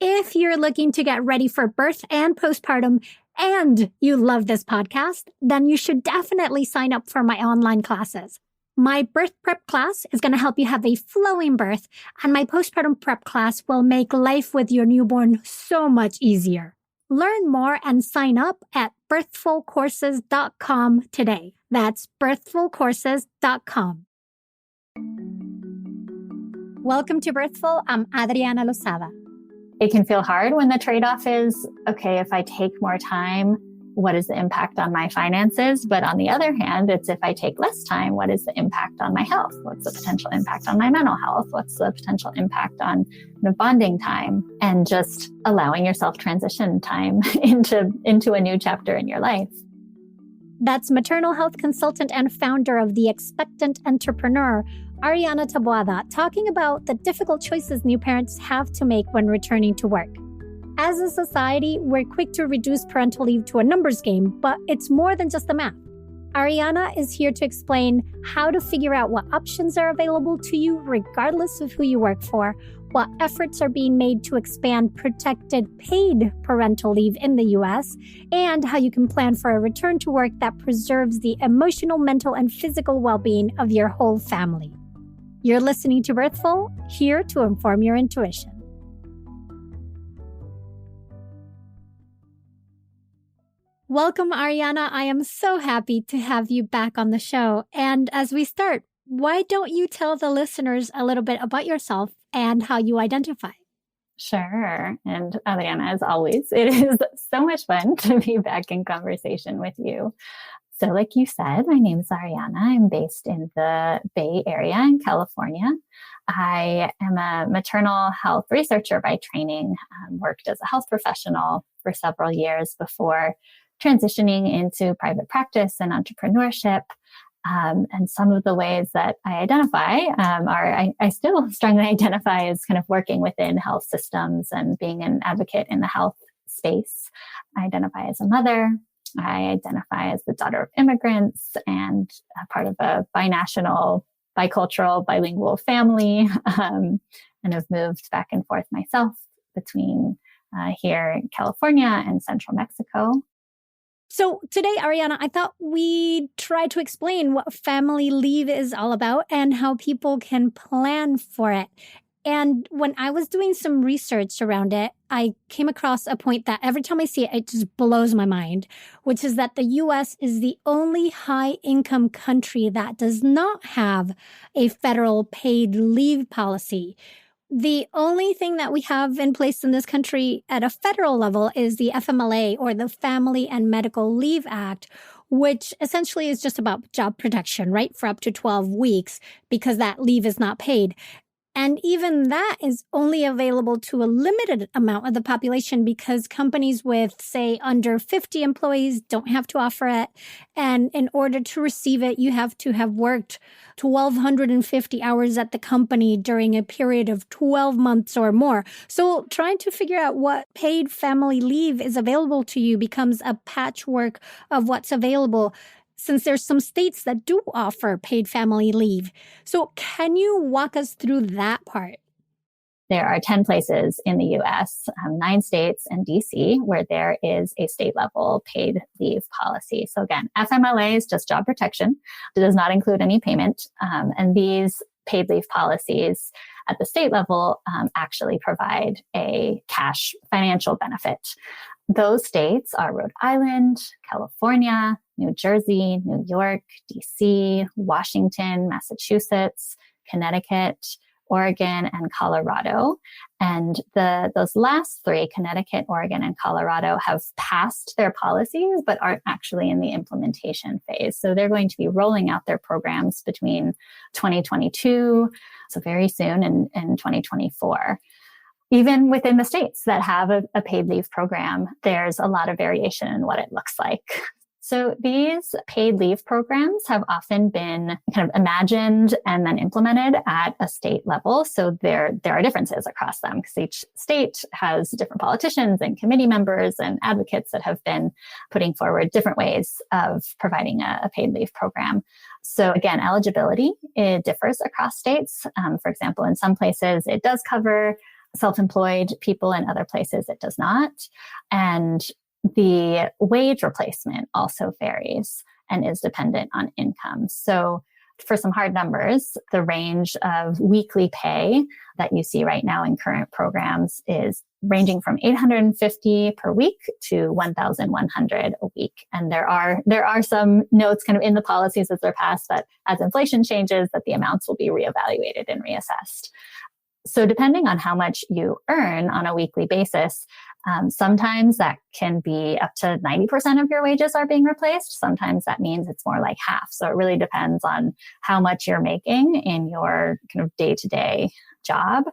If you're looking to get ready for birth and postpartum and you love this podcast, then you should definitely sign up for my online classes. My birth prep class is going to help you have a flowing birth, and my postpartum prep class will make life with your newborn so much easier. Learn more and sign up at birthfulcourses.com today. That's birthfulcourses.com. Welcome to Birthful. I'm Adriana Lozada. It can feel hard when the trade-off is, okay, if I take more time, what is the impact on my finances? But on the other hand, it's if I take less time, what is the impact on my health? What's the potential impact on my mental health? What's the potential impact on the bonding time? And just allowing yourself transition time into a new chapter in your life. That's maternal health consultant and founder of The Expectant Entrepreneur, Arianna Taboada, talking about the difficult choices new parents have to make when returning to work. As a society, we're quick to reduce parental leave to a numbers game, but it's more than just the math. Arianna is here to explain how to figure out what options are available to you regardless of who you work for, what efforts are being made to expand protected paid parental leave in the U.S., and how you can plan for a return to work that preserves the emotional, mental, and physical well-being of your whole family. You're listening to Birthful, here to inform your intuition. Welcome, Arianna. I am so happy to have you back on the show. And as we start, why don't you tell the listeners a little bit about yourself and how you identify? Sure. And Adriana, as always, it is so much fun to be back in conversation with you. So like you said, my name is Arianna. I'm based in the Bay Area in California. I am a maternal health researcher by training, worked as a health professional for several years before transitioning into private practice and entrepreneurship. And some of the ways that I identify I still strongly identify as kind of working within health systems and being an advocate in the health space. I identify as a mother. I identify as the daughter of immigrants and part of a binational, bicultural, bilingual family, and have moved back and forth myself between here in California and central Mexico. So today, Arianna, I thought we'd try to explain what family leave is all about and how people can plan for it. And when I was doing some research around it, I came across a point that every time I see it, it just blows my mind, which is that the U.S. is the only high-income country that does not have a federal paid leave policy. The only thing that we have in place in this country at a federal level is the FMLA, or the Family and Medical Leave Act, which essentially is just about job protection, right, for up to 12 weeks because that leave is not paid. And even that is only available to a limited amount of the population because companies with, say, under 50 employees don't have to offer it. And in order to receive it, you have to have worked 1,250 hours at the company during a period of 12 months or more. So trying to figure out what paid family leave is available to you becomes a patchwork of what's available, since there's some states that do offer paid family leave. So can you walk us through that part? There are 10 places in the U.S., 9 states and D.C., where there is a state-level paid leave policy. So again, FMLA is just job protection. It does not include any payment. And these paid leave policies at the state level actually provide a cash financial benefit. Those states are Rhode Island, California, New Jersey, New York, DC, Washington, Massachusetts, Connecticut, Oregon, and Colorado. And those last 3, Connecticut, Oregon, and Colorado, have passed their policies, but aren't actually in the implementation phase. So they're going to be rolling out their programs between 2022, so very soon, and 2024. Even within the states that have a paid leave program, there's a lot of variation in what it looks like. So these paid leave programs have often been kind of imagined and then implemented at a state level. So there are differences across them because each state has different politicians and committee members and advocates that have been putting forward different ways of providing a paid leave program. So again, eligibility, it differs across states. For example, in some places it does cover self-employed people, in other places it does not. And the wage replacement also varies and is dependent on income. So for some hard numbers, the range of weekly pay that you see right now in current programs is ranging from $850 per week to $1,100 a week. And there are some notes kind of in the policies as they're passed that as inflation changes, that the amounts will be reevaluated and reassessed. So depending on how much you earn on a weekly basis, sometimes that can be up to 90% of your wages are being replaced. Sometimes that means it's more like half. So it really depends on how much you're making in your kind of day-to-day job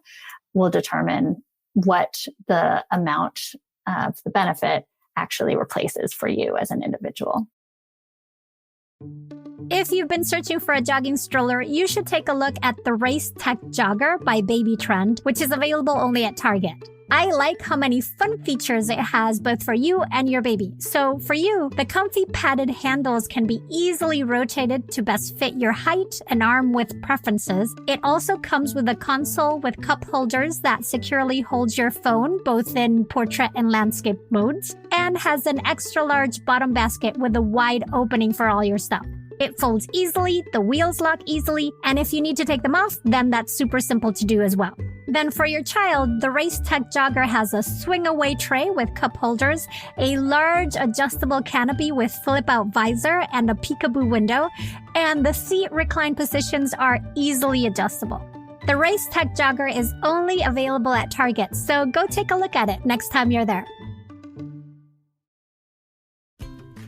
will determine what the amount of the benefit actually replaces for you as an individual. If you've been searching for a jogging stroller, you should take a look at the Race Tech Jogger by Baby Trend, which is available only at Target. I like how many fun features it has both for you and your baby. So for you, the comfy padded handles can be easily rotated to best fit your height and arm width preferences. It also comes with a console with cup holders that securely holds your phone both in portrait and landscape modes, and has an extra large bottom basket with a wide opening for all your stuff. It folds easily, the wheels lock easily, and if you need to take them off, then that's super simple to do as well. Then for your child, the Race Tech Jogger has a swing-away tray with cup holders, a large adjustable canopy with flip-out visor and a peekaboo window, and the seat recline positions are easily adjustable. The Race Tech Jogger is only available at Target, so go take a look at it next time you're there.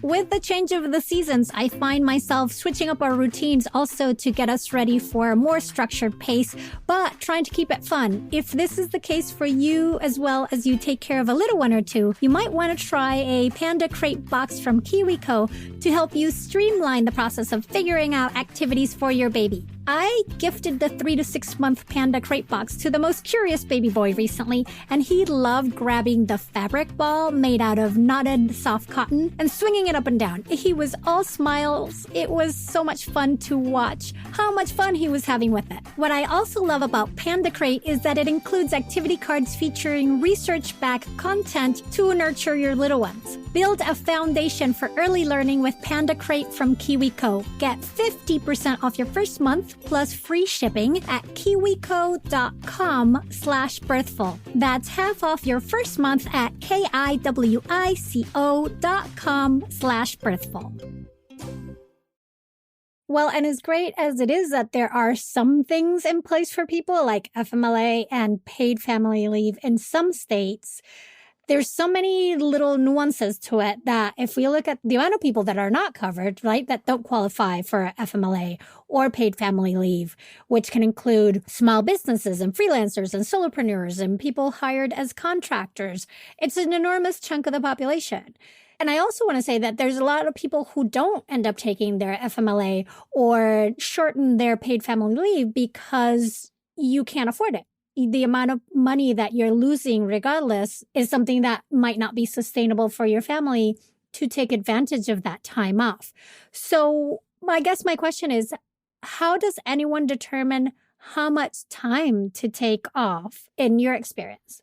With the change of the seasons, I find myself switching up our routines also to get us ready for a more structured pace, but trying to keep it fun. If this is the case for you as well as you take care of a little one or two, you might want to try a Panda Crate box from KiwiCo to help you streamline the process of figuring out activities for your baby. I gifted the 3 to 6 month Panda Crate box to the most curious baby boy recently, and he loved grabbing the fabric ball made out of knotted soft cotton and swinging it up and down. He was all smiles. It was so much fun to watch how much fun he was having with it. What I also love about Panda Crate is that it includes activity cards featuring research-backed content to nurture your little ones. Build a foundation for early learning with Panda Crate from KiwiCo. Get 50% off your first month plus free shipping at kiwico.com/birthful. That's half off your first month at kiwico.com/birthful. Well, and as great as it is that there are some things in place for people like FMLA and paid family leave in some states, there's so many little nuances to it that if we look at the amount of people that are not covered, right, that don't qualify for FMLA or paid family leave, which can include small businesses and freelancers and solopreneurs and people hired as contractors, it's an enormous chunk of the population. And I also want to say that there's a lot of people who don't end up taking their FMLA or shorten their paid family leave because you can't afford it. The amount of money that you're losing regardless is something that might not be sustainable for your family to take advantage of that time off. So I guess my question is, how does anyone determine how much time to take off in your experience?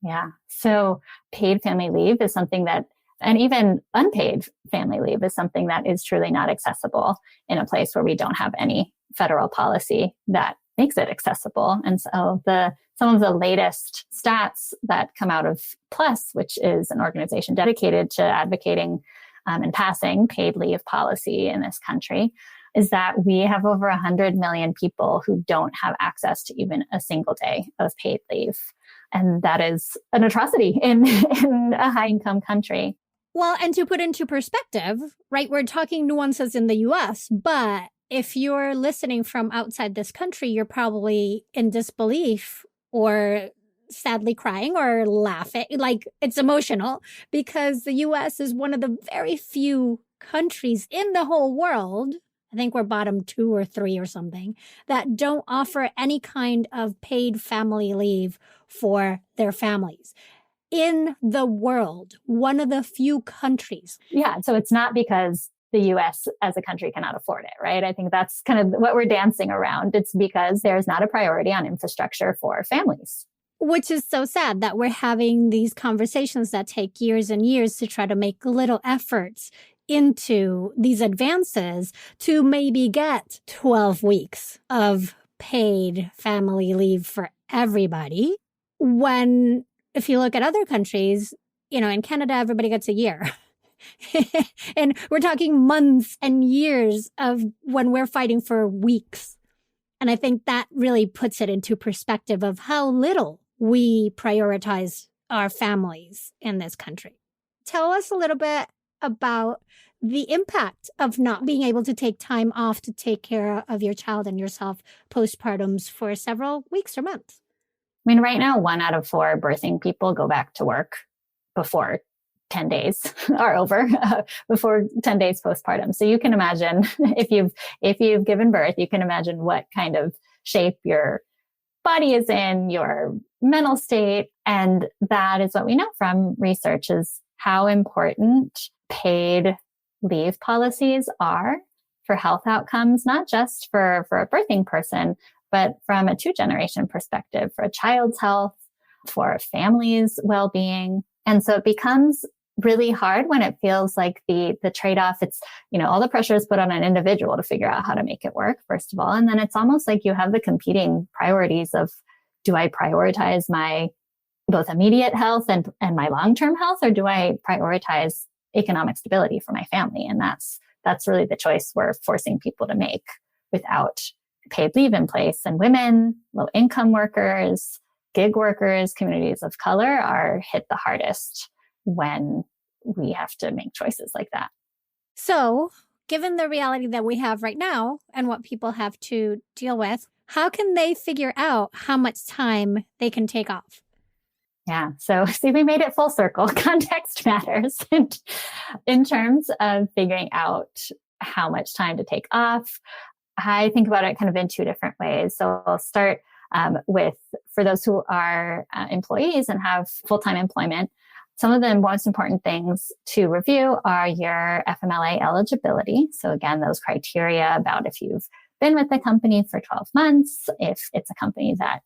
Yeah. So paid family leave is something that, and even unpaid family leave is something that is truly not accessible in a place where we don't have any federal policy that makes it accessible. And so some of the latest stats that come out of PLUS, which is an organization dedicated to advocating and passing paid leave policy in this country, is that we have over 100 million people who don't have access to even a single day of paid leave. And that is an atrocity in a high-income country. Well, and to put into perspective, right, we're talking nuances in the US, but if you're listening from outside this country, you're probably in disbelief or sadly crying or laughing. Like, it's emotional because the US is one of the very few countries in the whole world, I think we're bottom 2 or 3 or something, that don't offer any kind of paid family leave for their families. In the world, one of the few countries. Yeah. So it's not because the US as a country cannot afford it, right? I think that's kind of what we're dancing around. It's because there's not a priority on infrastructure for families. Which is so sad that we're having these conversations that take years and years to try to make little efforts into these advances to maybe get 12 weeks of paid family leave for everybody. When, if you look at other countries, in Canada, everybody gets a year. And we're talking months and years of when we're fighting for weeks. And I think that really puts it into perspective of how little we prioritize our families in this country. Tell us a little bit about the impact of not being able to take time off to take care of your child and yourself postpartums for several weeks or months. I mean, right now, 1 out of 4 birthing people go back to work before 10 days are over, before 10 days postpartum. So you can imagine if you've given birth, you can imagine what kind of shape your body is in, your mental state. And that is what we know from research is how important paid leave policies are for health outcomes, not just for a birthing person, but from a 2-generation perspective, for a child's health, for a family's well-being. And so it becomes really hard when it feels like the trade-off, it's, all the pressure is put on an individual to figure out how to make it work, first of all. And then it's almost like you have the competing priorities of, do I prioritize my both immediate health and my long-term health, or do I prioritize economic stability for my family? And that's really the choice we're forcing people to make without paid leave in place. And women, low-income workers, gig workers, communities of color are hit the hardest when we have to make choices like that. So, given the reality that we have right now and what people have to deal with, how can they figure out how much time they can take off? Yeah. So see, we made it full circle. Context matters in terms of figuring out how much time to take off. I think about it kind of in 2 different ways. So I'll start with, for those who are employees and have full-time employment, some of the most important things to review are your FMLA eligibility. So again, those criteria about if you've been with the company for 12 months, if it's a company that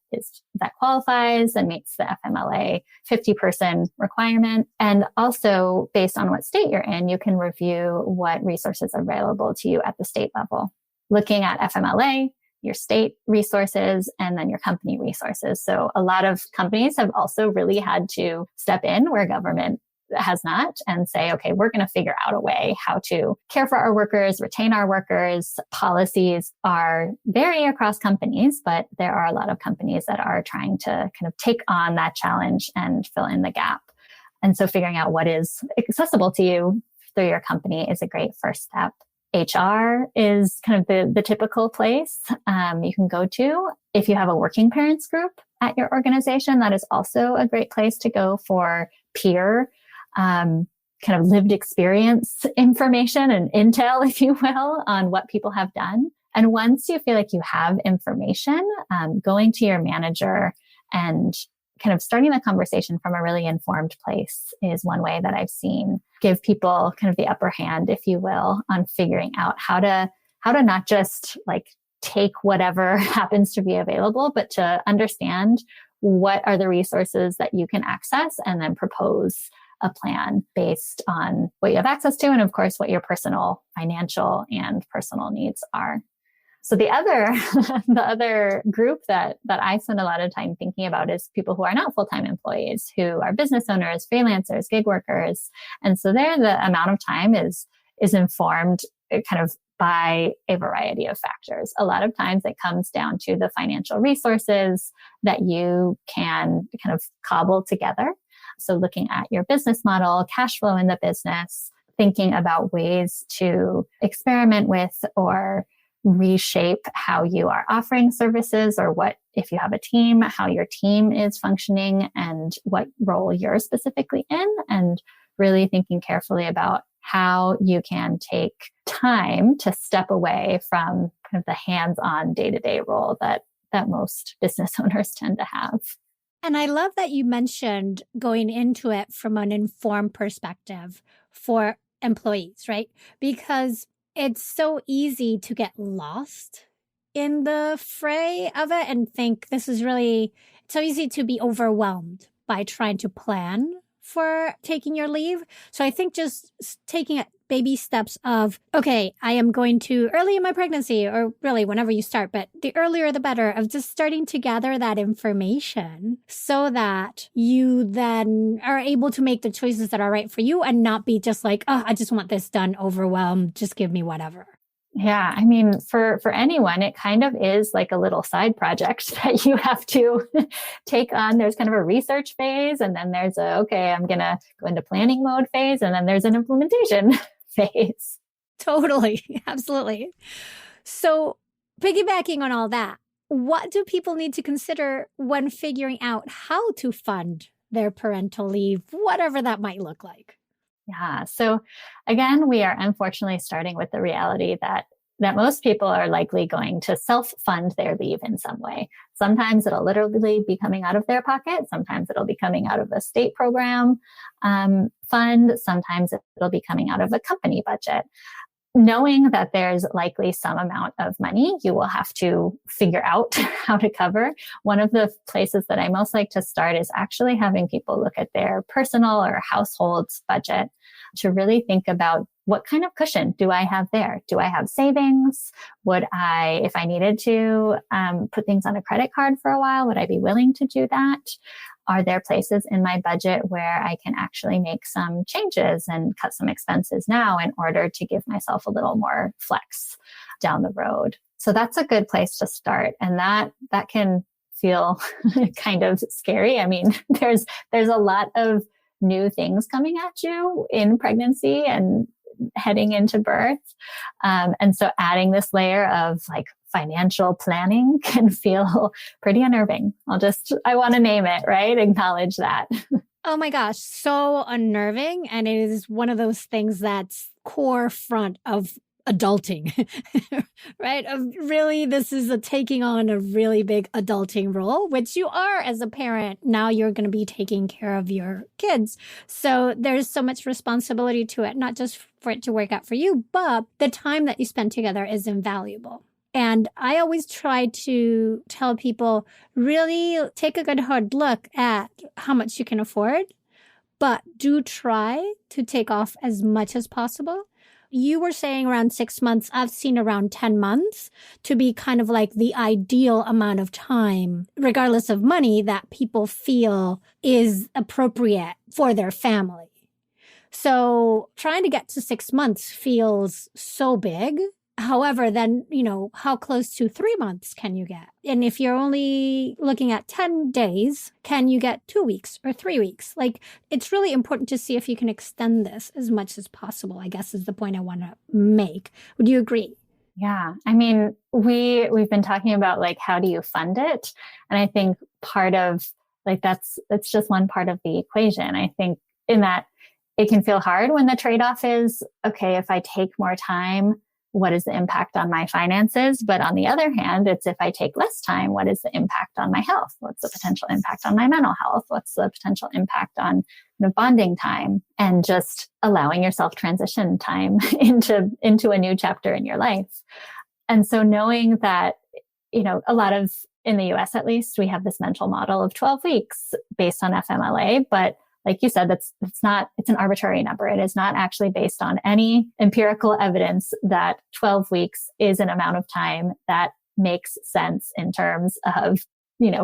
qualifies and meets the FMLA 50-person requirement. And also based on what state you're in, you can review what resources are available to you at the state level. Looking at FMLA, your state resources, and then your company resources. So a lot of companies have also really had to step in where government has not and say, okay, we're going to figure out a way how to care for our workers, retain our workers. Policies are vary across companies, but there are a lot of companies that are trying to kind of take on that challenge and fill in the gap. And so figuring out what is accessible to you through your company is a great first step. HR is kind of the typical place you can go to. If you have a working parents group at your organization, that is also a great place to go for peer kind of lived experience information and intel, if you will, on what people have done. And once you feel like you have information, going to your manager and kind of starting the conversation from a really informed place is one way that I've seen give people kind of the upper hand, if you will, on figuring out how to not just like take whatever happens to be available, but to understand what are the resources that you can access and then propose a plan based on what you have access to and of course what your personal financial and personal needs are. So the other group that I spend a lot of time thinking about is people who are not full-time employees, who are business owners, freelancers, gig workers. And so there, the amount of time is informed kind of by a variety of factors. A lot of times it comes down to the financial resources that you can kind of cobble together. So looking at your business model, cash flow in the business, thinking about ways to experiment with or reshape how you are offering services, or what, if you have a team, how your team is functioning and what role you're specifically in, and really thinking carefully about how you can take time to step away from kind of the hands-on day-to-day role that most business owners tend to have. And I love that you mentioned going into it from an informed perspective for employees, right? Because it's so easy to get lost in the fray of it and think this is really, it's so easy to be overwhelmed by trying to plan for taking your leave. So I think just taking it baby steps of, okay, I am going to early in my pregnancy, or really whenever you start, but the earlier the better, of just starting to gather that information so that you then are able to make the choices that are right for you and not be just like, oh, I just want this done, overwhelmed, just give me whatever. Yeah, I mean, for anyone, it kind of is like a little side project that you have to take on. There's kind of a research phase, and then there's okay, I'm going to go into planning mode phase, and then there's an implementation phase. Totally. Absolutely. So piggybacking on all that, what do people need to consider when figuring out how to fund their parental leave, whatever that might look like? Yeah. So again, we are unfortunately starting with the reality that most people are likely going to self-fund their leave in some way. Sometimes it'll literally be coming out of their pocket. Sometimes it'll be coming out of a state program fund. Sometimes it'll be coming out of a company budget. Knowing that there's likely some amount of money you will have to figure out how to cover. One of the places that I most like to start is actually having people look at their personal or household's budget to really think about what kind of cushion do I have there? Do I have savings? Would I, if I needed to put things on a credit card for a while, would I be willing to do that? Are there places in my budget where I can actually make some changes and cut some expenses now in order to give myself a little more flex down the road? So that's a good place to start. And that can feel kind of scary. I mean, there's a lot of new things coming at you in pregnancy and heading into birth. And so adding this layer of like financial planning can feel pretty unnerving. I want to name it, right? Acknowledge that. Oh my gosh, so unnerving. And it is one of those things that's core front of adulting, right? Of really, this is taking on a really big adulting role, which you are as a parent. Now you're going to be taking care of your kids. So there's so much responsibility to it, not just for it to work out for you, but the time that you spend together is invaluable. And I always try to tell people, really take a good hard look at how much you can afford, but do try to take off as much as possible. You were saying around 6 months. I've seen around 10 months to be kind of like the ideal amount of time, regardless of money, that people feel is appropriate for their family. So trying to get to 6 months feels so big. However, then, how close to 3 months can you get? And if you're only looking at 10 days, can you get 2 weeks or 3 weeks? Like, it's really important to see if you can extend this as much as possible, I guess is the point I want to make. Would you agree? Yeah. I mean, we've been talking about like, how do you fund it? And I think part of like, that's just one part of the equation. I think in that it can feel hard when the trade-off is, okay, if I take more time, what is the impact on my finances? But on the other hand, it's if I take less time, what is the impact on my health? What's the potential impact on my mental health? What's the potential impact on bonding time? And just allowing yourself transition time into a new chapter in your life. And so knowing that, a lot of, in the US at least, we have this mental model of 12 weeks based on FMLA, but like you said, it's an arbitrary number. It is not actually based on any empirical evidence that 12 weeks is an amount of time that makes sense in terms of,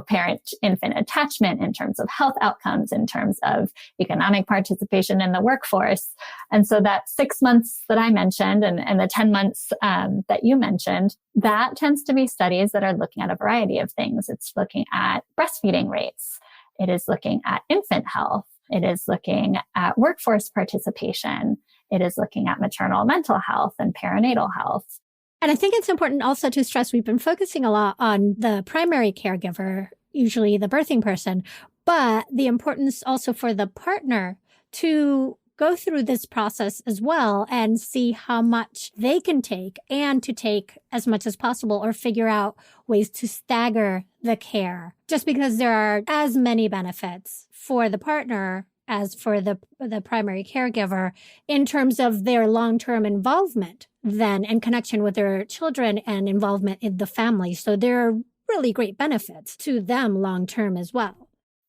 parent-infant attachment, in terms of health outcomes, in terms of economic participation in the workforce. And so that 6 months that I mentioned and the 10 months that you mentioned, that tends to be studies that are looking at a variety of things. It's looking at breastfeeding rates. It is looking at infant health. It is looking at workforce participation. It is looking at maternal mental health and perinatal health. And I think it's important also to stress we've been focusing a lot on the primary caregiver, usually the birthing person, but the importance also for the partner to go through this process as well and see how much they can take and to take as much as possible or figure out ways to stagger the care. Just because there are as many benefits for the partner as for the primary caregiver in terms of their long-term involvement then and connection with their children and involvement in the family. So there are really great benefits to them long-term as well.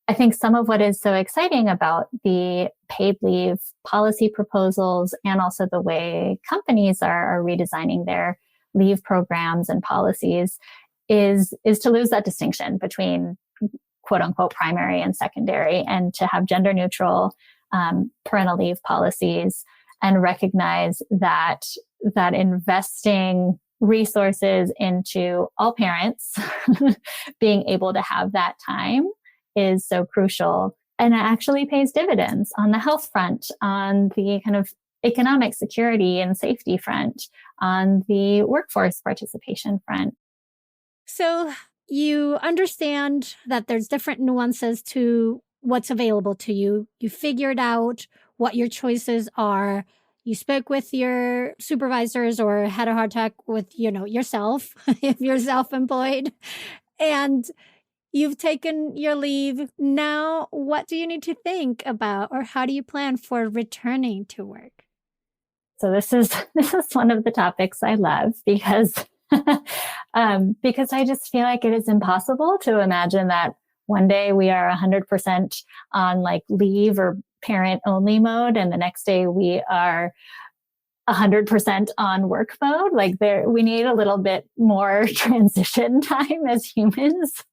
I think some of what is so exciting about the paid leave policy proposals and also the way companies are redesigning their leave programs and policies is to lose that distinction between quote unquote primary and secondary, and to have gender neutral parental leave policies and recognize that investing resources into all parents being able to have that time is so crucial. And it actually pays dividends on the health front, on the kind of economic security and safety front, on the workforce participation front. So you understand that there's different nuances to what's available to you. You figured out what your choices are. You spoke with your supervisors or had a hard talk with, yourself, if you're self-employed, and you've taken your leave. Now, what do you need to think about, or how do you plan for returning to work? So this is one of the topics I love because I just feel like it is impossible to imagine that one day we are 100% on like leave or parent only mode, and the next day we are 100% on work mode. Like we need a little bit more transition time as humans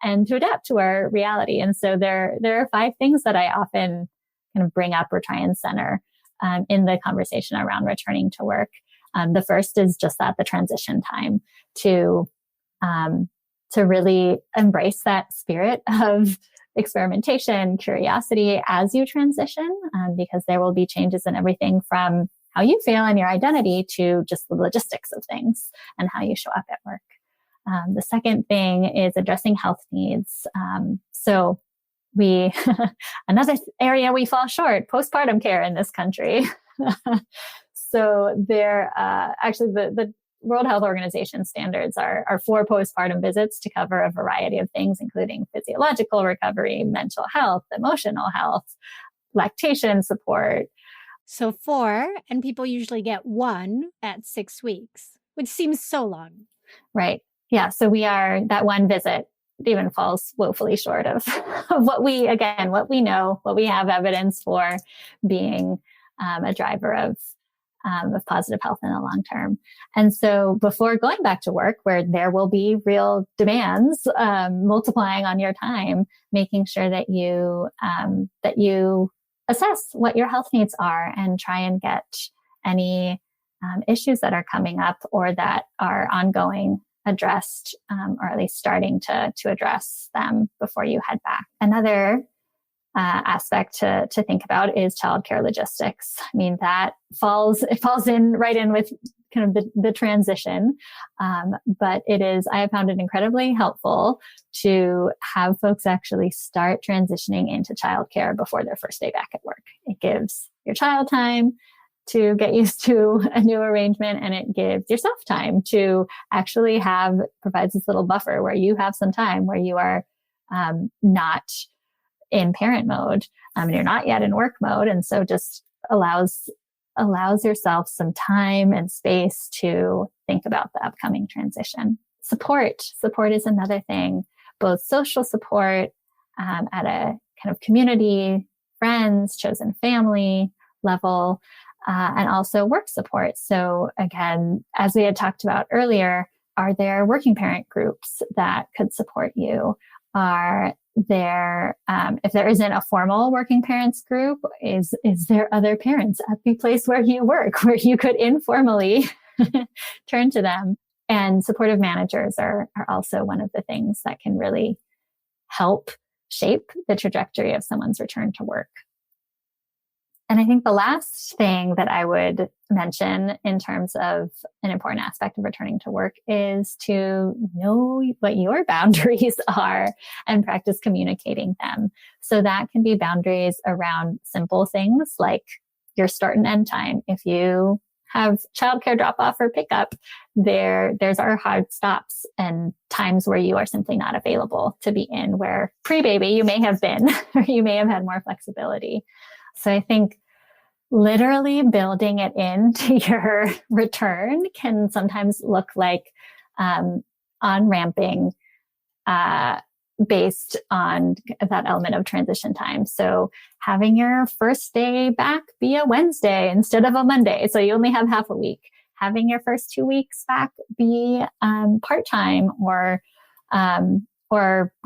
and to adapt to our reality. And so there are 5 things that I often kind of bring up or try and center in the conversation around returning to work. The first is just the transition time to really embrace that spirit of experimentation, curiosity as you transition, because there will be changes in everything from how you feel and your identity to just the logistics of things and how you show up at work. The second thing is addressing health needs. So another area we fall short, postpartum care in this country. So actually the World Health Organization standards are 4 postpartum visits to cover a variety of things, including physiological recovery, mental health, emotional health, lactation support. So 4, and people usually get 1 at 6 weeks, which seems so long. Right. Yeah. So that 1 visit even falls woefully short of what we know, what we have evidence for being a driver of positive health in the long term. And so before going back to work, where there will be real demands multiplying on your time, making sure that you assess what your health needs are and try and get any issues that are coming up or that are ongoing addressed, or at least starting to address them before you head back. Another aspect to think about is childcare logistics. I mean, that falls right in with kind of the transition. But I have found it incredibly helpful to have folks actually start transitioning into childcare before their first day back at work. It gives your child time to get used to a new arrangement, and it gives yourself time to actually provides this little buffer where you have some time where you are not in parent mode, and you're not yet in work mode. And so just allows yourself some time and space to think about the upcoming transition. Support is another thing, both social support at a kind of community, friends, chosen family level, and also work support. So again, as we had talked about earlier, are there working parent groups that could support you? Are there, if there isn't a formal working parents group, is there other parents at the place where you work where you could informally turn to them? And supportive managers are also one of the things that can really help shape the trajectory of someone's return to work. And I think the last thing that I would mention in terms of an important aspect of returning to work is to know what your boundaries are and practice communicating them. So that can be boundaries around simple things like your start and end time. If you have childcare drop off or pickup, there's our hard stops and times where you are simply not available to be in, where pre-baby you may have been, or you may have had more flexibility. So I think literally building it into your return can sometimes look like on-ramping based on that element of transition time. So having your first day back be a Wednesday instead of a Monday, so you only have half a week. Having your first 2 weeks back be part-time or kind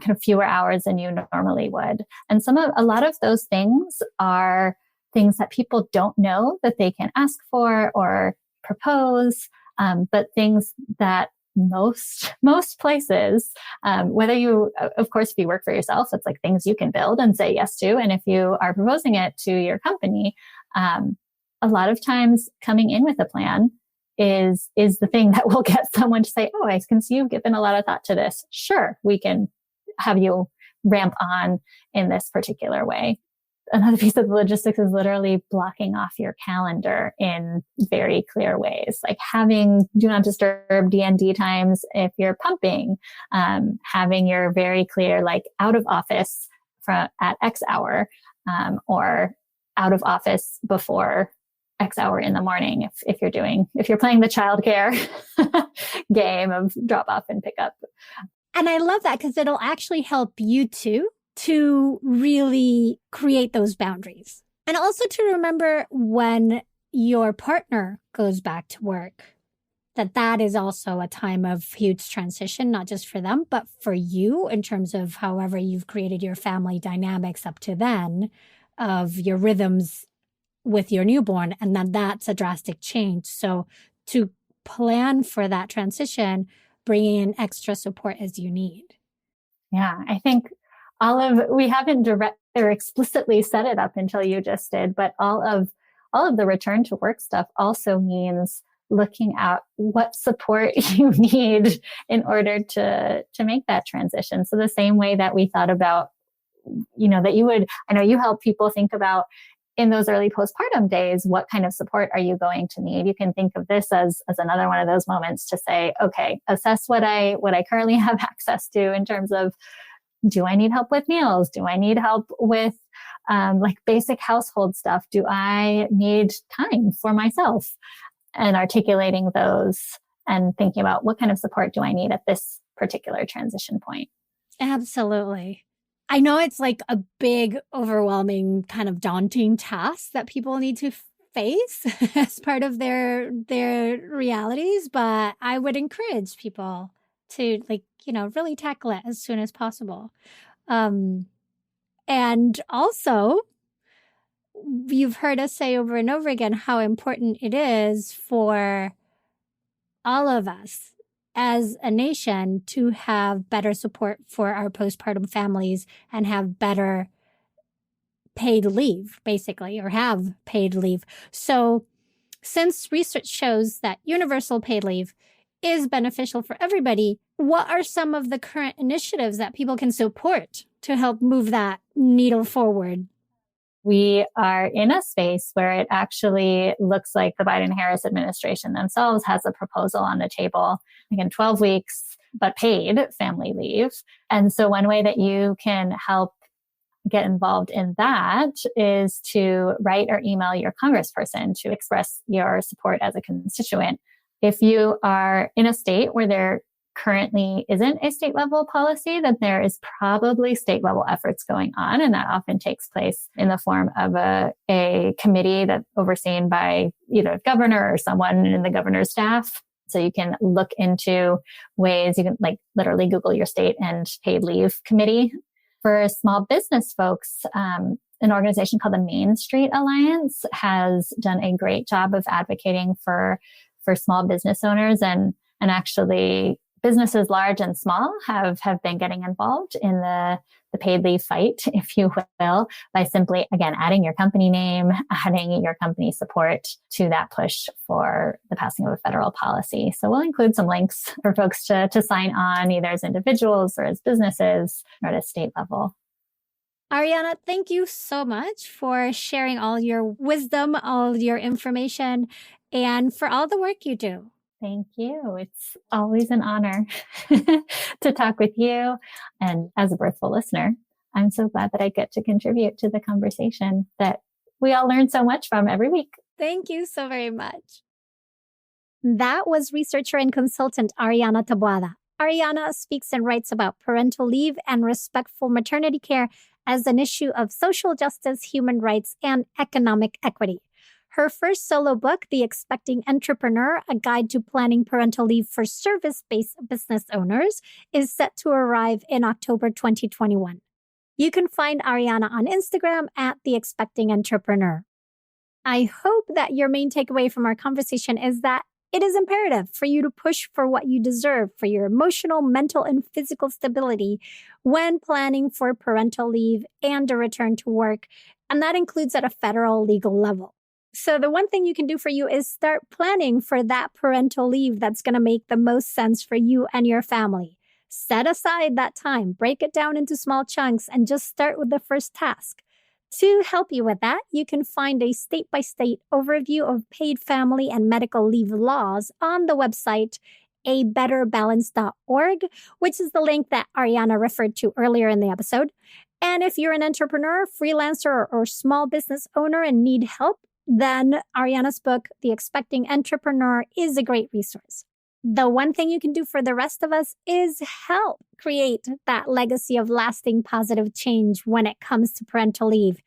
of fewer hours than you normally would. And a lot of those things are things that people don't know that they can ask for or propose, but things that most places, whether you, of course, if you work for yourself, it's like things you can build and say yes to. And if you are proposing it to your company, a lot of times coming in with a plan is the thing that will get someone to say, oh, I can see you've given a lot of thought to this. Sure, we can have you ramp on in this particular way. Another piece of the logistics is literally blocking off your calendar in very clear ways, like having do not disturb DND times if you're pumping, having your very clear, like out of office at X hour, or out of office before X hour in the morning if you're playing the childcare game of drop off and pick up. And I love that because it'll actually help you too to really create those boundaries. And also to remember when your partner goes back to work, that is also a time of huge transition, not just for them, but for you in terms of however you've created your family dynamics up to then, of your rhythms with your newborn. And then that's a drastic change. So to plan for that transition, bringing in extra support as you need. Yeah, I think we haven't directly or explicitly set it up until you just did, but all of the return to work stuff also means looking at what support you need in order to make that transition. So the same way that we thought about, I know you help people think about in those early postpartum days, what kind of support are you going to need? You can think of this as another one of those moments to say, okay, assess what I currently have access to in terms of, do I need help with meals? Do I need help with like basic household stuff? Do I need time for myself? And articulating those and thinking about what kind of support do I need at this particular transition point? Absolutely. I know it's like a big, overwhelming, kind of daunting task that people need to face as part of their realities, but I would encourage people to really tackle it as soon as possible. And also, you've heard us say over and over again how important it is for all of us as a nation to have better support for our postpartum families and have better paid leave, basically, or have paid leave. So since research shows that universal paid leave is beneficial for everybody, what are some of the current initiatives that people can support to help move that needle forward? We are in a space where it actually looks like the Biden-Harris administration themselves has a proposal on the table, again, 12 weeks, but paid family leave. And so one way that you can help get involved in that is to write or email your congressperson to express your support as a constituent. If you are in a state where there currently isn't a state level policy, then there is probably state level efforts going on. And that often takes place in the form of a committee that's overseen by either a governor or someone in the governor's staff. So you can look into ways you can literally Google your state and paid leave committee. For small business folks, an organization called the Main Street Alliance has done a great job of advocating for small business owners, and actually businesses large and small have been getting involved in the paid leave fight, if you will, by simply, again, adding your company name, adding your company support to that push for the passing of a federal policy. So we'll include some links for folks to sign on either as individuals or as businesses or at a state level. Arianna, thank you so much for sharing all your wisdom, all your information, and for all the work you do. Thank you. It's always an honor to talk with you. And as a Birthful listener, I'm so glad that I get to contribute to the conversation that we all learn so much from every week. Thank you so very much. That was researcher and consultant Arianna Taboada. Arianna speaks and writes about parental leave and respectful maternity care as an issue of social justice, human rights, and economic equity. Her first solo book, The Expecting Entrepreneur, A Guide to Planning Parental Leave for Service-Based Business Owners, is set to arrive in October 2021. You can find Arianna on Instagram at The Expecting Entrepreneur. I hope that your main takeaway from our conversation is that it is imperative for you to push for what you deserve for your emotional, mental, and physical stability when planning for parental leave and a return to work, and that includes at a federal legal level. So the one thing you can do for you is start planning for that parental leave that's going to make the most sense for you and your family. Set aside that time, break it down into small chunks, and just start with the first task. To help you with that, you can find a state-by-state overview of paid family and medical leave laws on the website abetterbalance.org, which is the link that Arianna referred to earlier in the episode. And if you're an entrepreneur, freelancer, or small business owner and need help, then Arianna's book, The Expecting Entrepreneur, is a great resource. The one thing you can do for the rest of us is help create that legacy of lasting positive change when it comes to parental leave.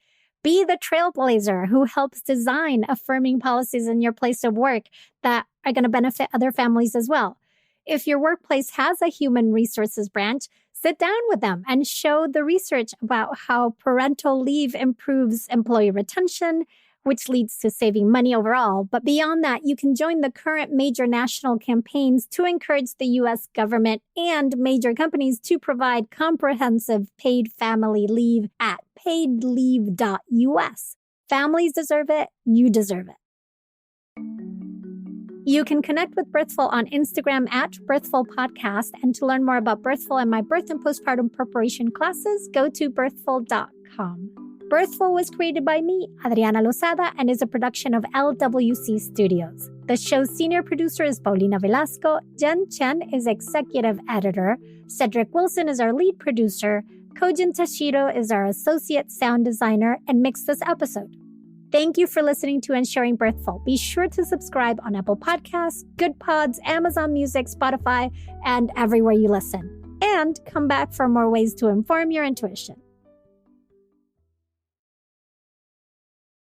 Be the trailblazer who helps design affirming policies in your place of work that are going to benefit other families as well. If your workplace has a human resources branch, sit down with them and show the research about how parental leave improves employee retention, which leads to saving money overall. But beyond that, you can join the current major national campaigns to encourage the U.S. government and major companies to provide comprehensive paid family leave at paidleave.us. Families deserve it. You deserve it. You can connect with Birthful on Instagram at Birthful Podcast. And to learn more about Birthful and my birth and postpartum preparation classes, go to birthful.com. Birthful was created by me, Adriana Lozada, and is a production of LW&C Studios. The show's senior producer is Paulina Velasco. Jen Chen is executive editor. Cedric Wilson is our lead producer. Kojin Tashiro is our associate sound designer and mixed this episode. Thank you for listening to and sharing Birthful. Be sure to subscribe on Apple Podcasts, Good Pods, Amazon Music, Spotify, and everywhere you listen. And come back for more ways to inform your intuition.